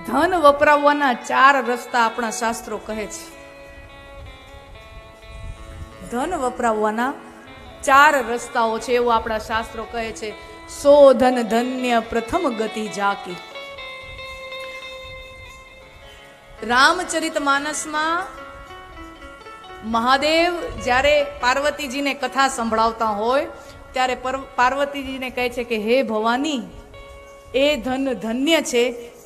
ધન વપરાવવાના 4 રસ્તા આપણા શાસ્ત્રો કહે છે. ધન વપરાવવાના 4 રસ્તાઓ છે એવું આપણા શાસ્ત્રો કહે છે. સો ધન ધન્ય પ્રથમ ગતિ જાકી. રામચરિત માનસમાં મહાદેવ જ્યારે પાર્વતીજીને કથા સંભળાવતા હોય ત્યારે પાર્વતીજીને કહે છે કે હે ભવાની, એ ધન ધન્ય છે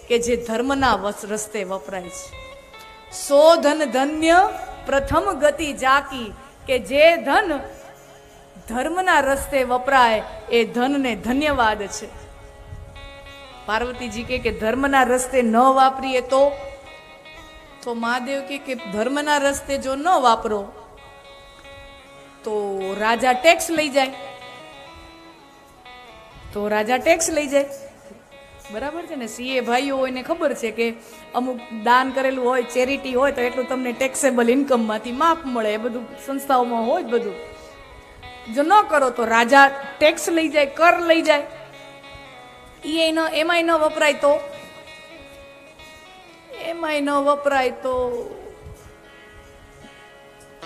કે જે ધર્મના રસ્તે વપરાય છે. સો ધન ધન્ય પ્રથમ ગતિ જાકી, કે જે ધન ધર્મના રસ્તે વપરાય એ ધનને ધન્યવાદ છે. પાર્વતીજી કે ધર્મના રસ્તે ન વાપરીએ તો મહાદેવ કે ધર્મના રસ્તે જો ન વાપરો તો રાજા ટેક્સ લઈ જાય. બરાબર છે ને? સીએ ભાઈઓ હોય ને ખબર છે કે અમુક દાન કરેલું હોય, ચેરિટી હોય તો એટલું તમને ટેક્સેબલ ઇન્કમમાંથી માફ મળે. એ બધું સંસ્થાઓમાં હોય બધું. જો ન કરો તો રાજા ટેક્સ લઈ જાય, કર લઈ જાય. એમાંય ન વપરાય તો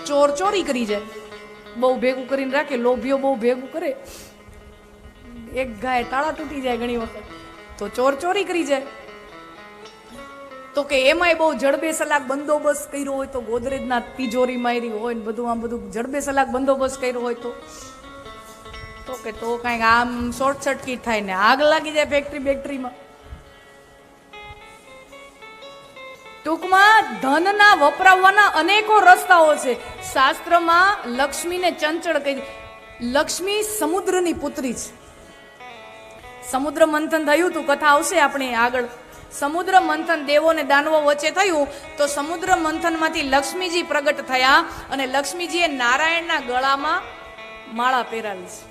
ચોર ચોરી કરી જાય. બહુ ભેગું કરીને રાખે, લોભીઓ બહુ ભેગું કરે, એક ગાય તાળા તૂટી જાય ઘણી વખત તો ચોર ચોરી કરી જાય. તો કે એમાંય બહુ જડબે સલાક બંદોબસ્ત કર્યો હોય તો, ગોદરેજના તિજોરી મારી હોય ને બધું જડબે સલાક બંદોબસ્ત કર્યો હોય તો કાંઈક આમ શોર્ટ સર્કિટ થાય ને આગ લાગી જાય ફેક્ટરીમાં. ટૂંકમાં ધનના વપરાવવાના અનેકો રસ્તાઓ છે. શાસ્ત્રમાં લક્ષ્મીને ચંચળ કહી. લક્ષ્મી સમુદ્રની પુત્રી છે. સમુદ્ર મંથન થયું તું, કથા આવશે આપણે આગળ. સમુદ્ર મંથન દેવો ને દાનવો વચ્ચે થયું તો સમુદ્ર મંથનમાંથી લક્ષ્મીજી પ્રગટ થયા અને લક્ષ્મીજીએ નારાયણના ગળામાં માળા પહેરાવી છે.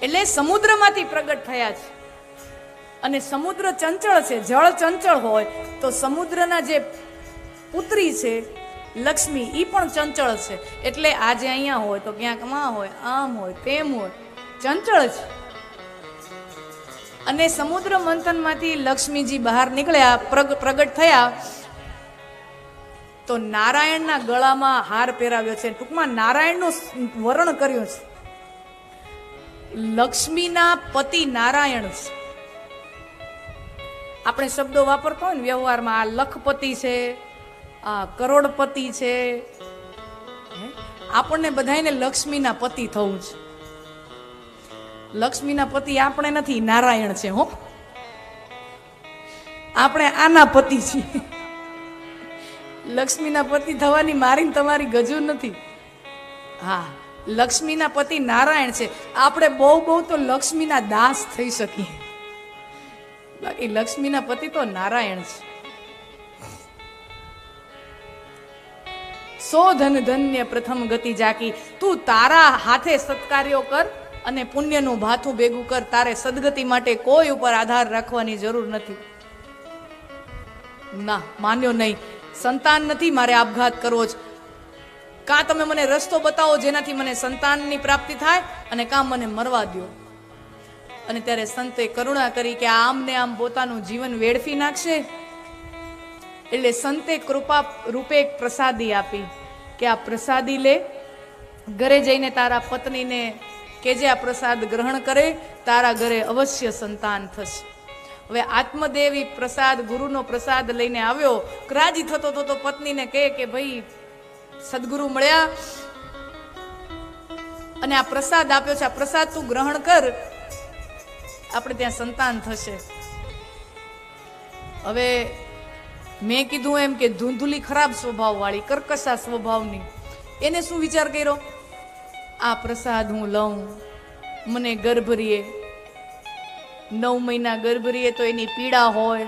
એટલે સમુદ્રમાંથી પ્રગટ થયા છે. અને સમુદ્ર ચંચળ છે. જળ ચંચળ હોય તો સમુદ્રના જે પુત્રી છે લક્ષ્મી, એ પણ ચંચળ છે. એટલે આજે અહીંયા હોય તો ક્યાંક માં હોય, આમ હોય, તેમ હોય, ચંચળ છે. અને સમુદ્ર મંથનમાંથી લક્ષ્મીજી બહાર નીકળ્યા, પ્રગટ થયા તો નારાયણના ગળામાં હાર પહેરાવ્યો છે. ટૂંકમાં નારાયણનું વર્ણન કર્યું છે. લક્ષ્મીના પતિ નારાયણ છે. આપણે શબ્દો વાપરતો હોય ને વ્યવહારમાં, આ લખપતિ છે, આ કરોડપતિ છે. આપણને બધાને લક્ષ્મીના પતિ થવું છે. લક્ષ્મીના પતિ આપણે નથી, નારાયણ છે. હો, આપણે આના પતિ છીએ. લક્ષ્મીના પતિ થવાની મારી તમારી ગજુ નથી. હા, લક્ષ્મીના પતિ નારાયણ છે. આપણે બહુ તો લક્ષ્મીના દાસ થઈ શકીએ, બાકી લક્ષ્મીના પતિ તો નારાયણ છે. સો ધન ધન્ય પ્રથમ ગતિ જાકી. તું તારા હાથે સત્કાર્યો કર અને પુણ્યનું ભાથું ભેગું કર. તારે સદગતિ માટે કોઈ ઉપર આધાર રાખવાની જરૂર નથી. ના, માન્યો નહીં. સંતાન નથી, મારે આપઘાત કરવો જ. કાં તમે મને રસ્તો બતાવો જેનાથી મને સંતાનની પ્રાપ્તિ થાય, અને કાં મને મરવા દો. અને ત્યારે સંતે કરુણા કરી કે આમ ને આમ પોતાનું જીવન વેડફી નાખશે. એટલે સંતે કૃપા રૂપે એક પ્રસાદી આપી કે આ પ્રસાદી લે, ઘરે જઈને તારા પત્નીને કે જે આ પ્રસાદ ગ્રહણ કરે, તારા ઘરે અવશ્ય સંતાન થશે. હવે આત્મદેવી પ્રસાદ, ગુરુનો પ્રસાદ લઈને આવ્યો. રાજી થતો તો પત્નીને કહે કે ભાઈ સદગુરુ મળ્યા અને આ પ્રસાદ આપ્યો છે, આ પ્રસાદ તું ગ્રહણ કર, આપણે ત્યાં સંતાન થશે. હવે મેં કીધું એમ કે ધૂંધુલી ખરાબ સ્વભાવ વાળી, કર્કશા સ્વભાવની, એને શું વિચાર કર્યો, આ પ્રસાદ હું લઉં, મને ગર્ભ રીએ, 9 મહિના ગર્ભ રીએ તો એની પીડા હોય,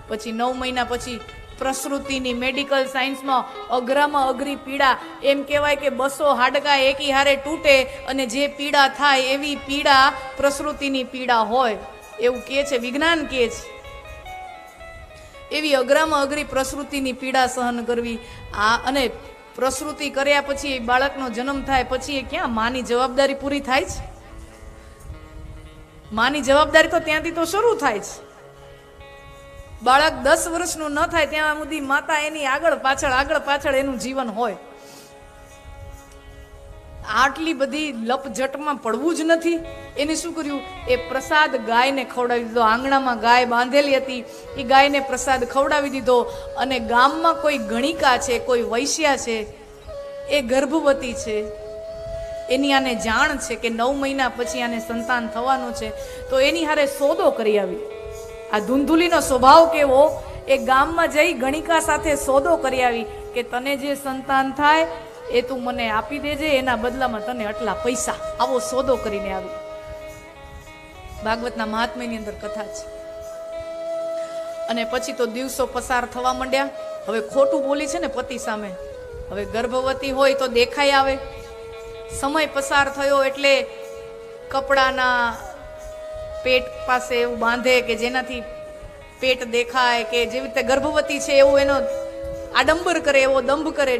પછી 9 મહિના પછી પ્રસૃતિની મેડિકલ સાયન્સમાં અઘરામાં અઘરી પીડા. એમ કહેવાય કે 200 હાડકા એકી હારે તૂટે અને જે પીડા થાય એવી પીડા પ્રસૃતિની પીડા હોય, એવું કહે છે, વિજ્ઞાન કહે છે. એવી અઘરામાં અઘરી પ્રસૃતિની પીડા સહન કરવી. અને પ્રસૃતિ કર્યા પછી બાળકનો જન્મ થાય પછી એ ક્યાં માની જવાબદારી પૂરી થાય છે? માની જવાબદારી તો ત્યાંથી તો શરૂ થાય છે. બાળક 10 વર્ષનું ન થાય ત્યાં સુધી માતા એની આગળ પાછળ એનું જીવન હોય. આટલી બધી લપઝટમાં પડવું જ નથી. એને શું કર્યું? એ પ્રસાદ ગાયને ખવડાવી દીધો. આંગણામાં ગાય બાંધેલી હતી, એ ગાયને પ્રસાદ ખવડાવી દીધો. અને ગામમાં કોઈ ગણિકા છે, કોઈ વૈશ્યા છે, એ ગર્ભવતી છે, એની આને જાણ છે કે 9 મહિના પછી આને સંતાન થવાનું છે, તો એની હારે સોદો કરી આવી. આ ધૂંધુલીનો સ્વભાવ કેવો, એ ગામમાં જઈ ગણિકા સાથે સોદો કરી આવી કે તને જે સંતાન થાય એ તું મને આપી દેજે, એના બદલામાં તને આટલા પૈસા. આવો સોદો કરીને આવી. ભાગવતના મહાત્મ્યની અંદર કથા છે. અને પછી તો દિવસો પસાર થવા માંડ્યા. હવે ખોટું બોલી છે ને પતિ સામે, હવે ગર્ભવતી હોય તો દેખાઈ આવે. સમય પસાર થયો એટલે કપડાના પેટ પાસે એવું બાંધે કે જેનાથી પેટ દેખાય, કે જેવી રીતે ગર્ભવતી છે એવું એનો આડંબર કરે, એવો દંભ કરે.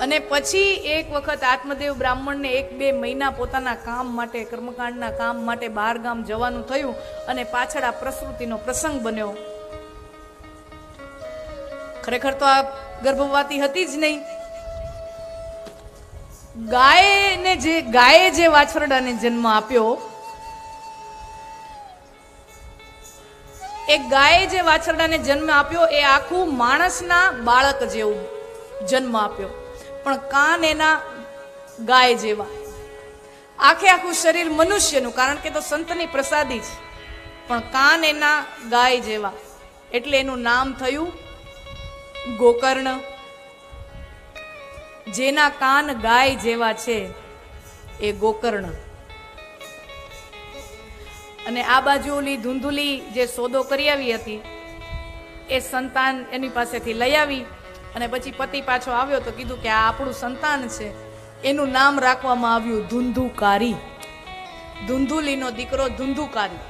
અને પછી એક વખત આત્મદેવ બ્રાહ્મણને 1-2 મહિના પોતાના કામ માટે, કર્મકાંડના કામ માટે બહાર ગામ જવાનું થયું. અને પાછળ આ પ્રસૂતિનો પ્રસંગ બન્યો. ખરેખર તો આ ગર્ભવતી હતી જ નહીં. ગાયે જે વાછરડાને જન્મ આપ્યો, એ ગાયે જે વાછરડાને જન્મ આપ્યો એ આખું માણસના બાળક જેવું જન્મ આપ્યો, પણ કાન એના ગાય જેવા. આખું શરીર મનુષ્યનું, કારણ કે તો સંતની પ્રસાદી છે, પણ કાન એના ગાય જેવા. એટલે એનું નામ થયું ગોકર્ણ. જેના કાન ગાય જેવા છે એ ગોકર્ણ. અને આ બાજુ ઓલી ધૂંધુલી જે સોદો કરી આવી હતી, એ સંતાન એની પાસેથી લઈ આવી. અને પછી પતિ પાછો આવ્યો તો કીધું કે આ આપણું સંતાન છે. એનું નામ રાખવામાં આવ્યું ધુંધુકારી. ધુંધુલીનો દીકરો ધુંધુકારી.